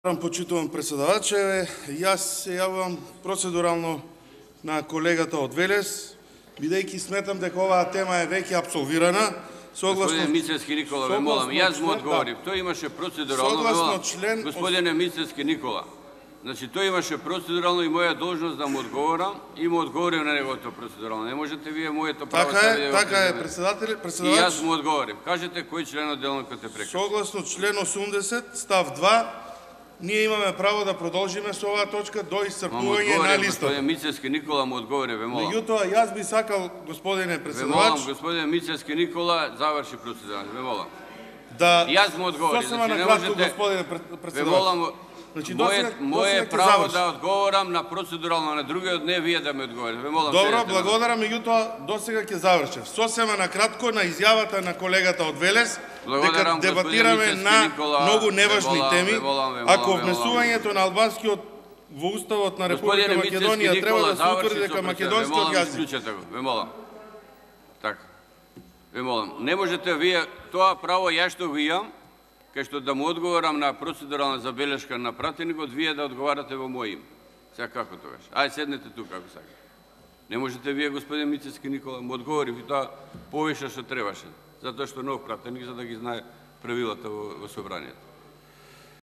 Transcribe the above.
Почитувам председавачеве, јас се јавувам процедурално на колегата од Велес, бидејќи сметам дека оваа тема е веќе апсолвирана. Господин Мицевски Никола, ве молам, јас му одговорив. Тој имаше процедурално, ве молам. Господине Мицевски Никола, значи тој имаше процедурално и моја должност да му одговорам и му одговорив на неговото процедурално. Не можете вие моето право Така е, председавач. И јас му одговорив. Кажете кој член од делникот е прекратен. Согласно член 80 став 2, ние имаме право да продолжиме со оваа точка до исцрпување на листата. Господин Мицевски Никола му одговори, ве молам. Меѓутоа, јас би сакал, господине председавач... Ве молам, господине Мицевски Никола, заврши процедурата, ве молам. Да... Јас му одговори, значи не можете... господине председавач. Ве молам, моје право да одговорам на процедурално, на другиот не вие да ме одговорите. Ве молам. Добро, благодарам, меѓутоа досега ќе завршев. Сосема на кратко на изјавата на колегата од Велес, дека дебатираме на многу неважни теми, ако внесувањето на албанскиот во Уставот на Република Македонија треба да се утврди дека македонскиот јазик. Ве молам. Така. Ве молам. Не можете вие тоа право ја што ви имам, кај што да му одговорам на процедурална забелешка на пратеникот, вие да одговарате во мој име. Сега како тогаш? Ајде седнете тука ако сакате. Не можете вие, господин Мицевски Никола, му одговорив и тоа повише што требаше, затоа што нов пратеник за да ги знае правилата во собранието.